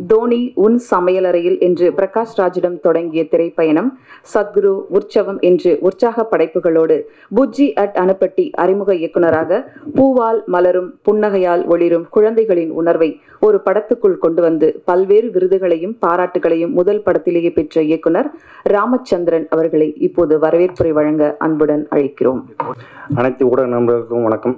தோனி உன் சமையலறையில் என்று பிரகாஷ் ராஜிடம் தொடங்கிய திரைப்பயணம் சத்குரு, உற்சவம் என்று உற்சாக படைப்புகளோடு புஜ்ஜி அட் அனுப்பட்டி அறிமுக இயக்குனராக பூவால் மலரும் புன்னகையால் ஒளிரும் குழந்தைகளின் உணர்வை ஒரு படத்துக்குள் கொண்டு வந்து பல்வேறு விருதுகளையும் பாராட்டுகளையும் முதல் படத்திலேயே பெற்ற இயக்குனர் ராமச்சந்திரன் அவர்களை இப்போது வரவேற்புரை வழங்க அன்புடன் அழைக்கிறோம். அனைத்து ஊடக நண்பர்களுக்கும் வணக்கம்.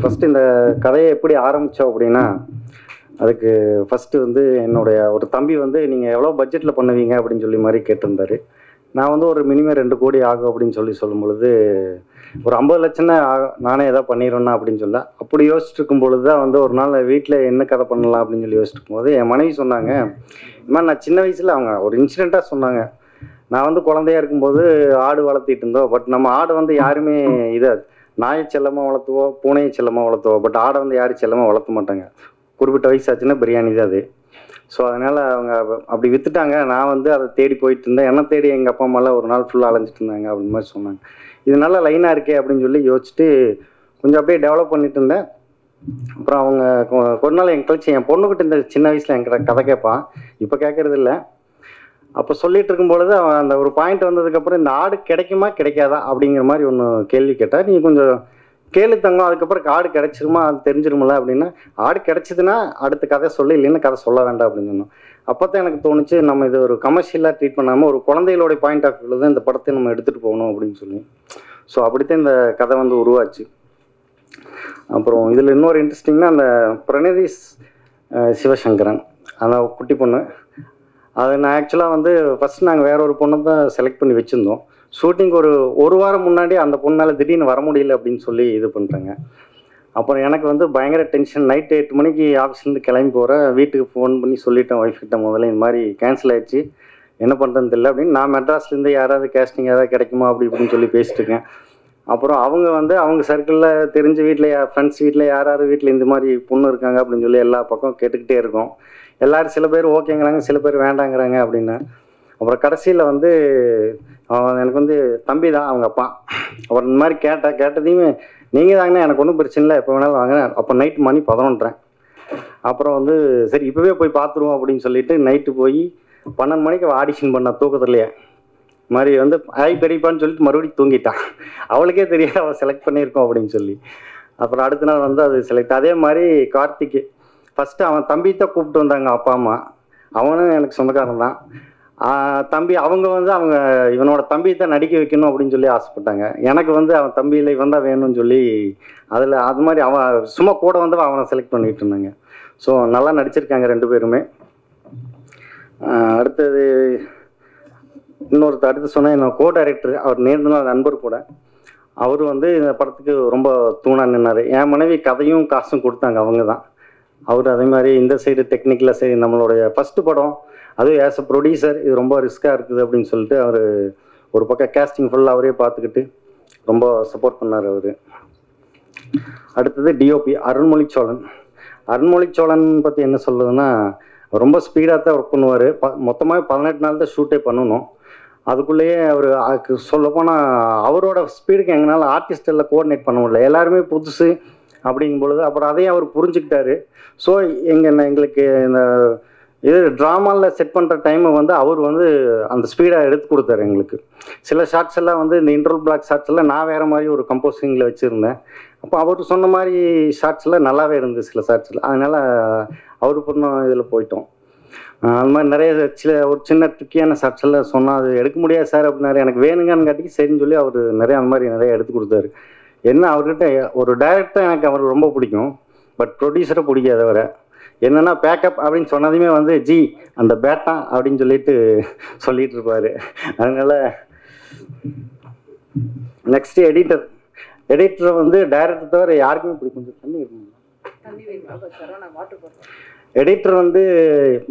ஃபஸ்ட்டு இந்த கதையை எப்படி ஆரம்பித்தோம் அப்படின்னா, அதுக்கு ஃபஸ்ட்டு வந்து என்னுடைய ஒரு தம்பி வந்து நீங்கள் எவ்வளோ பட்ஜெட்டில் பண்ணுவீங்க அப்படின்னு சொல்லி மாதிரி கேட்டிருந்தாரு. நான் வந்து ஒரு மினிமம் 2 கோடி ஆகும் அப்படின்னு சொல்லும் பொழுது, ஒரு 50 லட்சம்னா நானே எதாவது பண்ணிடுவேன்னா அப்படின்னு சொல்ல, அப்படி யோசிச்சுட்டு இருக்கும் பொழுது தான் வந்து ஒரு நாள் வீட்டில் என்ன கதை பண்ணலாம் அப்படின்னு சொல்லி யோசிச்சுட்டு இருக்கும்போது என் மனைவி சொன்னாங்க, இந்த மாதிரி நான் சின்ன வயசில் அவங்க ஒரு இன்சிடெண்ட்டாக சொன்னாங்க. நான் வந்து குழந்தையா இருக்கும்போது ஆடு வளர்த்திட்டு இருந்தோம். பட் நம்ம ஆடு வந்து யாருமே நாயை செல்லமாக வளர்த்துவோம், பூனையை செல்லமாக வளர்த்துவோம். பட் ஆடை வந்து யாரும் செல்லமாக வளர்த்த மாட்டாங்க. குறிப்பிட்ட வயசாச்சுன்னா பிரியாணி தான் அது. ஸோ அதனால் அவங்க அப்படி விற்றுட்டாங்க. நான் வந்து அதை தேடி போயிட்டு இருந்தேன். என்ன தேடி எங்கள் அப்பா அம்மாலாம் ஒரு நாள் ஃபுல்லாக அலைஞ்சிட்டு இருந்தாங்க அப்படின்னு மாதிரி சொன்னாங்க. இது நல்லா லைனாக இருக்கே அப்படின்னு சொல்லி யோசிச்சுட்டு கொஞ்சம் அப்படியே டெவலப் பண்ணிட்டு இருந்தேன். அப்புறம் அவங்க கொஞ்ச நாள் என் கழிச்சு என் பொண்ணுக்கிட்ட இந்த சின்ன வயசில் என்கிட்ட கதை கேட்பான். இப்போ கேட்கறது இல்லை. அப்போ சொல்லிட்டு இருக்கும் பொழுது அவன் அந்த ஒரு பாயிண்ட் வந்ததுக்கப்புறம் இந்த ஆடு கிடைக்குமா கிடைக்காதா அப்படிங்கிற மாதிரி ஒன்று கேள்வி கேட்டால், நீ கொஞ்சம் கேள்வி தங்கம், அதுக்கப்புறம் ஆடு கிடைச்சிருமா அது தெரிஞ்சிருமில்ல அப்படின்னா, ஆடு கிடைச்சிதுன்னா அடுத்த கதை சொல்லு, இல்லைன்னா கதை சொல்ல வேண்டாம் அப்படின்னு சொன்னோம். அப்போ தான் எனக்கு தோணுச்சு, நம்ம இது ஒரு கமர்ஷியலாக ட்ரீட் பண்ணாமல் ஒரு குழந்தைகளோட பாயிண்ட் ஆஃப் வியூவில் தான் இந்த படத்தை நம்ம எடுத்துகிட்டு போகணும் அப்படின்னு சொல்லி. ஸோ அப்படித்தான் இந்த கதை வந்து உருவாச்சு. அப்புறம் இதில் இன்னொரு இன்ட்ரெஸ்டிங்னா, அந்த பிரணதி சிவசங்கரன் அந்த குட்டி பொண்ணு, அது நான் ஆக்சுவலாக வந்து ஃபஸ்ட் நாங்கள் வேற ஒரு பொண்ணை தான் செலக்ட் பண்ணி வச்சுருந்தோம். ஷூட்டிங் ஒரு வாரம் முன்னாடி அந்த பொண்ணால் திடீர்னு வர முடியல அப்படின்னு சொல்லி இது பண்ணிட்டாங்க. அப்புறம் எனக்கு வந்து பயங்கர டென்ஷன். நைட்டு 8 மணிக்கு ஆஃபீஸ்லேருந்து கிளம்பி போகிறேன். வீட்டுக்கு ஃபோன் பண்ணி சொல்லிட்டேன் ஒய்ஃப்கிட்ட, முதல்ல இந்த மாதிரி கேன்சல் ஆகிடுச்சு, என்ன பண்ணுறதுன்னு தெரியல அப்படின்னு. நான் மெட்ராஸ்லேருந்து யாராவது கேஸ்டிங் ஏதாவது கிடைக்குமா அப்படி இப்படின்னு சொல்லி பேசிட்டு இருக்கேன். அப்புறம் அவங்க வந்து அவங்க சர்க்கிளில் தெரிஞ்ச வீட்டில் ஃப்ரெண்ட்ஸ் வீட்டில் யாராவது வீட்டில் இந்த மாதிரி பொண்ணு இருக்காங்க அப்படின்னு சொல்லி எல்லா பக்கம் கேட்டுக்கிட்டே இருக்கோம். எல்லோரும் சில பேர் ஓகேங்கிறாங்க, சில பேர் வேண்டாங்கிறாங்க அப்படின்னு. அப்புறம் கடைசியில் வந்து எனக்கு வந்து தம்பி தான் அவங்க அப்பா. அவர் இந்த மாதிரி கேட்டதையுமே நீங்கள் தாங்கண்ணா, எனக்கு ஒன்றும் பிரச்சனை இல்லை, எப்போ வேணாலும் வாங்க. அப்போ நைட்டு மணி 11:30. அப்புறம் வந்து சரி இப்போவே போய் பார்த்துருவோம் அப்படின்னு சொல்லிட்டு நைட்டு போய் 12 மணிக்கு ஆடிஷன் பண்ண தூக்கத்துலையே மாதிரி வந்து பெரியப்பான்னு சொல்லிட்டு மறுபடியும் தூங்கிட்டான். அவளுக்கே தெரியாது அவள் செலக்ட் பண்ணியிருக்கோம் அப்படின்னு சொல்லி. அப்புறம் அடுத்த நாள் வந்து அது செலக்ட். அதே மாதிரி கார்த்திக் ஃபஸ்ட்டு அவன் தம்பி தான் கூப்பிட்டு வந்தாங்க அப்பா அம்மா. அவனும் எனக்கு சொந்தக்காரன் தான். தம்பி அவங்க வந்து இவனோட தம்பி தான் நடிக்க வைக்கணும் அப்படின்னு சொல்லி ஆசைப்பட்டாங்க. எனக்கு வந்து அவன் தம்பியில் இவன் தான் வேணும்னு சொல்லி அதில் அது மாதிரி அவன் சும்மா கூட வந்து அவனை செலக்ட் பண்ணிகிட்டு இருந்தாங்க. ஸோ நல்லா நடிச்சிருக்காங்க 2 பேருமே. அடுத்தது அடுத்து சொன்னால் என்னோட கோ டைரக்டர், அவர் நேர்ந்த நண்பர் கூட. அவர் வந்து இந்த படத்துக்கு ரொம்ப தூணாக நின்னார். என் மனைவி கதையும் காசும் கொடுத்தாங்க, அவங்க தான். அவர் அதே மாதிரி இந்த சைடு டெக்னிக்கலாக சரி, நம்மளுடைய ஃபஸ்ட்டு படம், அதுவும் ஆஸ் அ ப்ரொடியூசர் இது ரொம்ப ரிஸ்க்காக இருக்குது அப்படின்னு சொல்லிட்டு அவர் ஒரு பக்கம் கேஸ்டிங் ஃபுல்லாக அவரே பார்த்துக்கிட்டு ரொம்ப சப்போர்ட் பண்ணார் அவர். அடுத்தது டிஓபி அருண்மொழி சோழன். அருண்மொழி சோழன் பற்றி என்ன சொல்லுதுன்னா, ரொம்ப ஸ்பீடாக தான் ஒர்க் பண்ணுவார். மொத்தமாக 18 நாள் தான் ஷூட்டே பண்ணணும். அதுக்குள்ளேயே அவர் சொல்லப்போனால் அவரோட ஸ்பீடுக்கு எங்களால் ஆர்டிஸ்ட் எல்லாம் கோஆர்டினேட் பண்ண முடியல. எல்லாருமே புதுசு அப்படிங்கும் பொழுது அப்புறம் அதையும் அவர் புரிஞ்சுக்கிட்டாரு. ஸோ எங்களுக்கு இந்த இது ட்ராமாவில் செட் பண்ணுற டைமை வந்து அவர் வந்து அந்த ஸ்பீடாக எடுத்து கொடுத்தாரு எங்களுக்கு. சில ஷார்ட்ஸ் எல்லாம் வந்து இந்த இன்ட்ரோல் பிளாக் ஷார்ட்ஸ் எல்லாம் நான் வேறு மாதிரி ஒரு கம்போசிங்கில் வச்சுருந்தேன். அப்போ அவர் சொன்ன மாதிரி ஷார்ட்ஸில் நல்லாவே இருந்தது சில ஷார்ட்ஸில். அதனால் அவர் பண்ண இதில் போயிட்டோம். அது மாதிரி நிறைய ஒரு சின்ன ட்ரிக்கியான ஷார்ட்ஸ் எல்லாம் சொன்னால் அது எடுக்க முடியாது சார் அப்படின்னாரு. எனக்கு வேணுங்கன்னு காட்டி சரின்னு சொல்லி அவர் நிறைய அந்த மாதிரி நிறைய எடுத்து கொடுத்தாரு. என்ன அவர்கிட்ட ஒரு டைரக்டர் எனக்கு அவர் ரொம்ப பிடிக்கும், பட் ப்ரொடியூசரை பிடிக்காது அவரை. என்னென்னா பேக்கப் அப்படின்னு சொன்னதுமே வந்து ஜி அந்த பேட்டா அப்படின்னு சொல்லிட்டு இருப்பார். அதனால நெக்ஸ்ட் எடிட்டர் வந்து டைரக்டர் தவிர யாருக்குமே பிடிக்கும். தண்ணி இருக்குங்களா? எடிட்டர் வந்து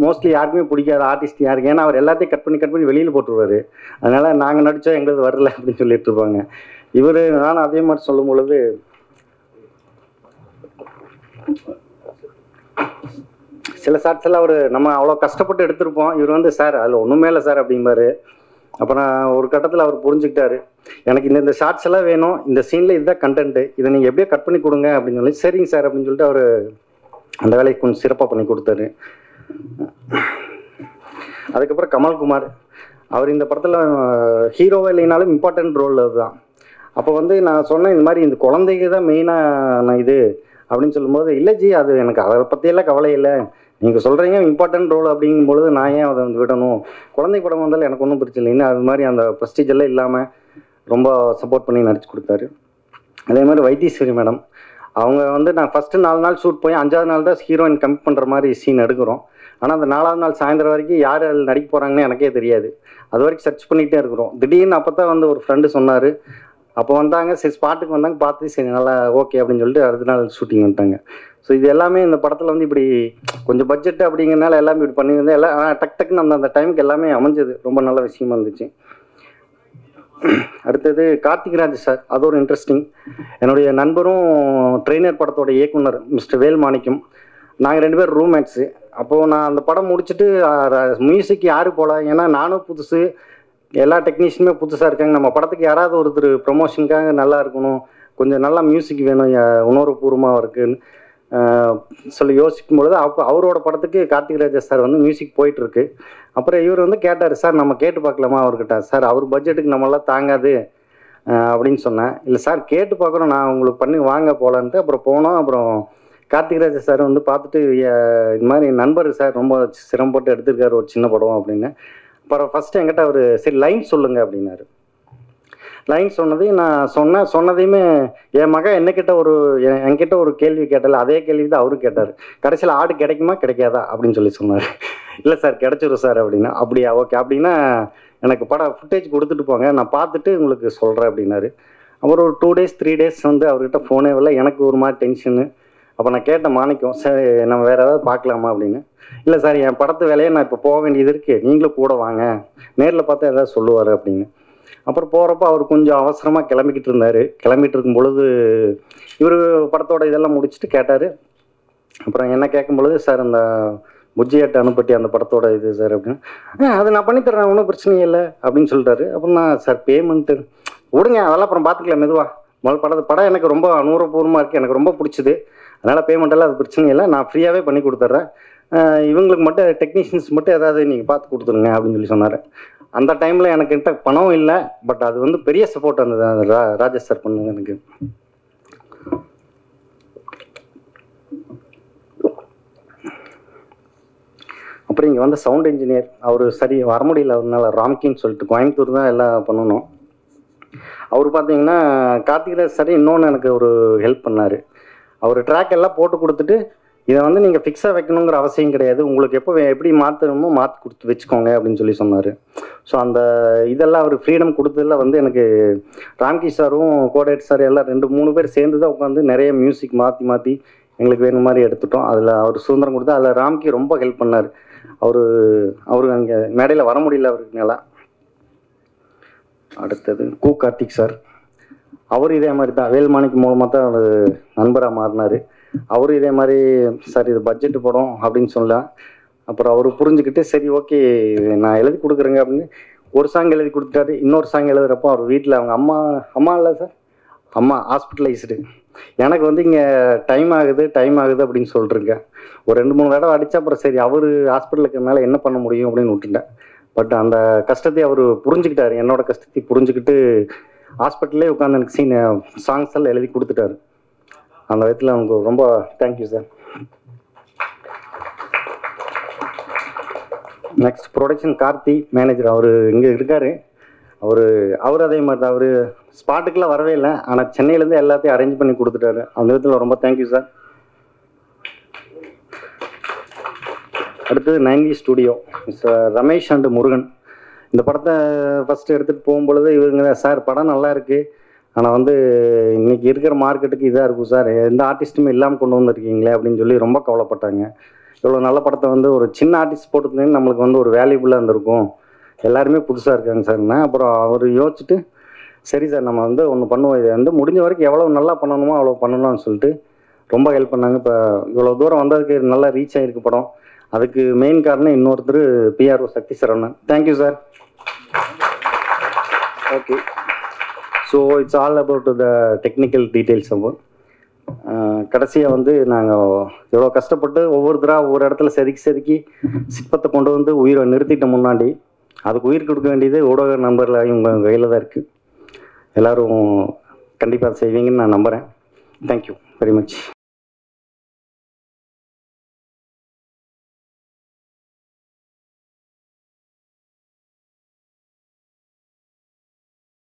மோஸ்ட்லி யாருக்குமே பிடிக்காது ஆர்டிஸ்ட் யாருக்கு. ஏன்னா அவர் எல்லாத்தையும் கட் பண்ணி வெளியில் போட்டுருவார். அதனால் நாங்கள் நடித்தோம் எங்களுக்கு வரல அப்படின்னு சொல்லிட்டு இருப்பாங்க. இவர் நான் அதே மாதிரி சொல்லும் பொழுது சில ஷார்ட்ஸ் எல்லாம் அவர் நம்ம அவ்வளோ கஷ்டப்பட்டு எடுத்திருப்போம். இவர் வந்து சார் அதில் ஒன்றுமே இல்லை சார் அப்படிம்பாரு. அப்புறம் ஒரு கட்டத்தில் அவர் புரிஞ்சுக்கிட்டாரு, எனக்கு இந்த ஷார்ட்ஸ் எல்லாம் வேணும், இந்த சீனில் இதுதான் கண்டென்ட்டு, இதை நீங்கள் எப்படியோ கட் பண்ணி கொடுங்க அப்படின்னு சொல்லி சரிங்க சார் அப்படின்னு சொல்லிட்டு அவர் அந்த வேலையை கொஞ்சம் சிறப்பாக பண்ணி கொடுத்தாரு. அதுக்கப்புறம் கமல்குமார், அவர் இந்த படத்தில் ஹீரோவாக இல்லைனாலும் இம்பார்ட்டன்ட் ரோல் அதுதான். அப்போ வந்து நான் சொன்னேன் இந்த மாதிரி இந்த குழந்தைங்க தான் மெயினாக நான் இது அப்படின்னு சொல்லும்போது, இல்லை ஜி அது எனக்கு அதை பற்றியெல்லாம் கவலை இல்லை, நீங்கள் சொல்கிறீங்க இம்பார்ட்டன்ட் ரோல் அப்படிங்கும்பொழுது நான் ஏன் அதை வந்து விடணும், குழந்தை படம் வந்தாலும் எனக்கு ஒன்றும் பிரச்சனை இல்லைன்னு அது மாதிரி அந்த ப்ரெஸ்டீஜ் எல்லாம் இல்லாமல் ரொம்ப சப்போர்ட் பண்ணி நடிச்சு கொடுத்தாரு. அதே மாதிரி வைத்தீஸ்வரி மேடம், அவங்க வந்து நான் ஃபஸ்ட்டு 4 நாள் ஷூட் போய் 5ஆவது நாள் தான் ஹீரோயின் கம்ப் பண்ணுற மாதிரி சீன் எடுக்கிறோம். ஆனால் அந்த 4ஆவது நாள் சாயந்தரம் வரைக்கும் யார் அதில் நடிக்க போகிறாங்கன்னு எனக்கே தெரியாது. அது வரைக்கும் சர்ச் பண்ணிகிட்டே இருக்கிறோம். திடீர்னு அப்போ தான் வந்து ஒரு ஃப்ரெண்டு சொன்னார், அப்போ வந்தாங்க, சரி ஸ்பாட்டுக்கு வந்தாங்க, பார்த்து சரி நல்லா ஓகே அப்படின்னு சொல்லிட்டு அடுத்த நாள் ஷூட்டிங் வந்துட்டாங்க. ஸோ இது எல்லாமே இந்த படத்தில் வந்து இப்படி கொஞ்சம் பட்ஜெட் அப்படிங்கிறனால எல்லாமே இப்படி பண்ணியிருந்தேன். எல்லாம் டக்குன்னு அந்த டைமுக்கு எல்லாமே அமைஞ்சது, ரொம்ப நல்ல விஷயமா இருந்துச்சு. அடுத்தது கார்த்திக்ராஜ் சார், அது ஒரு இன்ட்ரெஸ்டிங். என்னுடைய நண்பரும் ட்ரெயினர் படத்தோட இயக்குனர் மிஸ்டர் வேல்மாணிக்கம், நாங்கள் 2 பேர் ரூம்மேட்ஸு. அப்போது நான் அந்த படம் முடிச்சுட்டு மியூசிக் யார் போகலாம், ஏன்னா நானும் புதுசு, எல்லா டெக்னீஷியனுமே புதுசாக இருக்காங்க, நம்ம படத்துக்கு யாராவது ஒருத்தர் ப்ரொமோஷனுக்காக நல்லா இருக்கணும், கொஞ்சம் நல்லா மியூசிக் வேணும், உணர்வுபூர்வமாக இருக்குன்னு சொல்லி யோசிக்கும் பொழுது அப்போ அவரோட படத்துக்கு கார்த்திக்ராஜா சார் வந்து மியூசிக் போயிட்டுருக்கு. அப்புறம் இவர் வந்து கேட்டார், சார் நம்ம கேட்டு பார்க்கலாமா அவர்கிட்ட, சார் அவர் பட்ஜெட்டுக்கு நம்மளாம் தாங்காது அப்படின்னு சொன்னேன். இல்லை சார் கேட்டு பார்க்குறோம், நான் உங்களுக்கு பண்ணி வாங்க போகலான்ட்டு அப்புறம் போனோம். அப்புறம் கார்த்திக்ராஜா சார் வந்து பார்த்துட்டு இது மாதிரி நண்பர் சார் ரொம்ப சிரமப்பட்டு எடுத்திருக்காரு ஒரு சின்ன படம் அப்படின்னு. அப்புறம் ஃபஸ்ட்டு என்கிட்ட அவர் சரி லைன் சொல்லுங்கள் அப்படின்னாரு. லைன் சொன்னதையும் நான் சொன்னதையுமே என் மகன் என்கிட்ட ஒரு கேள்வி கேட்டால அதே கேள்வி தான் அவரும் கேட்டார். கடைசியில் ஆடு கிடைக்குமா கிடைக்காதா அப்படின்னு சொல்லி சொன்னார். இல்லை சார் கிடைச்சிரும் சார் அப்படின்னா. அப்படியா ஓகே, அப்படின்னா எனக்கு படம் ஃபுட்டேஜ் கொடுத்துட்டு போங்க, நான் பார்த்துட்டு உங்களுக்கு சொல்கிறேன் அப்படின்னாரு. அப்புறம் ஒரு 2 days 3 days வந்து அவர்கிட்ட ஃபோனே வரல. எனக்கு ஒரு மாதிரி டென்ஷனு. அப்போ நான் கேட்டேன் மாணிக்கம், சார் நம்ம வேறு ஏதாவது பார்க்கலாமா அப்படின்னு. இல்லை சார் என் படத்து வேலையை நான் இப்போ போக வேண்டியது இருக்குது, நீங்களும் கூட வாங்க, நேரில் பார்த்தா ஏதாவது சொல்லுவார் அப்படின்னு. அப்புறம் போகிறப்ப அவர் கொஞ்சம் அவசரமாக கிளம்பிக்கிட்டு இருந்தார். கிளம்பிட்டு இருக்கும் பொழுது இவர் படத்தோட இதெல்லாம் முடிச்சுட்டு கேட்டார். அப்புறம் என்ன கேட்கும் பொழுது, சார் அந்த புஜ்ஜி அட் அனுப்பட்டி அந்த படத்தோட இது சார் அப்படின்னு. அது நான் பண்ணித்தரேன், ஒன்றும் பிரச்சனையே இல்லை அப்படின்னு சொல்லிட்டாரு. அப்புறம் நான் சார் பேமெண்ட்டு விடுங்க, அதெல்லாம் அப்புறம் பார்த்துக்கலாம் மெதுவாக, முதல் படம் எனக்கு ரொம்ப அனுபவபூர்வமாக இருக்குது, எனக்கு ரொம்ப பிடிச்சிது, அதனால் பேமெண்ட்டெல்லாம் அது பிரச்சனை இல்லை, நான் ஃப்ரீயாகவே பண்ணி கொடுத்துட்றேன், இவங்களுக்கு மட்டும் டெக்னீஷியன்ஸ் மட்டும் ஏதாவது நீங்கள் பார்த்து கொடுத்துருங்க அப்படின்னு சொல்லி சொன்னார். அந்த டைமில் எனக்கிட்ட பணம் இல்லை, பட் அது வந்து பெரிய சப்போர்ட் அந்த ராஜா சார் பண்ணுங்க எனக்கு. அப்புறம் இங்கே வந்து சவுண்ட் இன்ஜினியர், அவர் சரி வர முடியல, அவர்னால ராம்கின்னு சொல்லிட்டு கோயம்புத்தூர் தான் எல்லாம் பண்ணணும். அவர் பார்த்தீங்கன்னா கார்த்திகராஜ் சார் இன்னொன்று எனக்கு ஒரு ஹெல்ப் பண்ணார். அவர் ட்ராக் எல்லாம் போட்டு கொடுத்துட்டு, இதை வந்து நீங்கள் ஃபிக்ஸாக வைக்கணுங்கிற அவசியம் கிடையாது, உங்களுக்கு எப்போ எப்படி மாற்றணுமோ மாற்றி கொடுத்து வச்சுக்கோங்க அப்படின்னு சொல்லி சொன்னார். ஸோ அந்த இதெல்லாம் அவர் ஃப்ரீடம் கொடுத்ததில் வந்து எனக்கு ராம்கி சாரும் கோடேட் சார் எல்லாம் 2-3 பேர் சேர்ந்து தான் உட்காந்து நிறைய மியூசிக் மாற்றி எங்களுக்கு வேணும் மாதிரி எடுத்துட்டோம். அதில் அவர் சுதந்திரம் கொடுத்தா, அதில் ராம்கி ரொம்ப ஹெல்ப் பண்ணார். அவரு அங்கே மேடையில் வர முடியல அவருக்கு நல்லா. அடுத்தது கார்த்திக் சார், அவர் இதே மாதிரி தான் வேல்மாணிக்கு மூலமாக தான் அவர் நண்பராக மாறினார். அவரும் இதே மாதிரி சார் இது பட்ஜெட்டு படம் அப்படின்னு சொல்லலாம். அப்புறம் அவர் புரிஞ்சுக்கிட்டு சரி ஓகே நான் எழுதி கொடுக்குறேங்க அப்படின்னு ஒரு சாங் எழுதி கொடுத்துட்டாரு. இன்னொரு சாங் எழுதுகிறப்போ அவர் வீட்டில் அவங்க அம்மா இல்லை சார், அம்மா ஹாஸ்பிட்டலைஸ்டு, எனக்கு வந்து இங்கே டைம் ஆகுது அப்படின்னு சொல்லிட்டுருக்கேன். ஒரு 2-3 தடவை அடித்தா அப்புறம் சரி அவர் ஹாஸ்பிட்டலுக்கு இருக்கிறதுனால என்ன பண்ண முடியும் அப்படின்னு விட்டுட்டேன். பட் அந்த கஷ்டத்தை அவர் புரிஞ்சுக்கிட்டார், என்னோட கஷ்டத்தை புரிஞ்சுக்கிட்டு ஹாஸ்பிட்டல்லே உட்காந்து எனக்கு சாங்ஸ் எல்லாம் எழுதி கொடுத்துட்டாரு. அந்த விதத்தில் அவங்களுக்கு ரொம்ப thank you sir. Next production Karthi manager, அவர் இங்கே இருக்கார். அவர் அதே மாதிரி தான், அவர் ஸ்பாட்டுக்கெலாம் வரவே இல்லை, ஆனால் சென்னையிலேருந்து எல்லாத்தையும் அரேஞ்ச் பண்ணி கொடுத்துட்டாரு. அந்த விதத்தில் ரொம்ப தேங்க்யூ சார். அடுத்தது 9V studio, mister Ramesh and Murugan. இந்த படத்தை ஃபஸ்ட்டு எடுத்துகிட்டு போகும்பொழுது இவங்க சார் படம் நல்லா இருக்குது, ஆனால் வந்து இன்றைக்கி இருக்கிற மார்க்கெட்டுக்கு இதாக இருக்கும் சார், எந்த ஆர்டிஸ்ட்டுமே இல்லாமல் கொண்டு வந்துருக்கீங்களே அப்படின்னு சொல்லி ரொம்ப கவலைப்பட்டாங்க. இவ்வளோ நல்ல படத்தை வந்து ஒரு சின்ன ஆர்டிஸ்ட் போட்டுருந்தீங்கன்னா நம்மளுக்கு வந்து ஒரு வேல்யூபுல்லாக இருந்திருக்கும், எல்லாருமே புதுசாக இருக்காங்க சார்னா. அப்புறம் அவர் யோசிச்சுட்டு சரி சார் நம்ம வந்து ஒன்று பண்ணுவோம், இதை வந்து முடிஞ்ச வரைக்கும் எவ்வளோ நல்லா பண்ணணுமோ அவ்வளோ பண்ணணும்னு சொல்லிட்டு ரொம்ப ஹெல்ப் பண்ணாங்க. இப்போ இவ்வளோ தூரம் வந்ததுக்கு நல்லா ரீச் ஆகிருக்கு படம். அதுக்கு மெயின் காரணம் இன்னொருத்தர் PRO Sakthi Saravanan. Thank you sir. Okay, so it's all about the technical details. கடைசியாக வந்து நாங்கள் எவ்வளோ கஷ்டப்பட்டு ஒவ்வொருத்தராக ஒவ்வொரு இடத்துல செதுக்கி சிற்பத்தை கொண்டு வந்து உயிரை நிறுத்திட்ட முன்னாடி அதுக்கு உயிர் கொடுக்க வேண்டியது ஊடக நண்பர்கள் இவங்க கையில் தான் இருக்குது. எல்லோரும் கண்டிப்பாக செய்வீங்கன்னு நான் நம்புகிறேன். Thank you very much.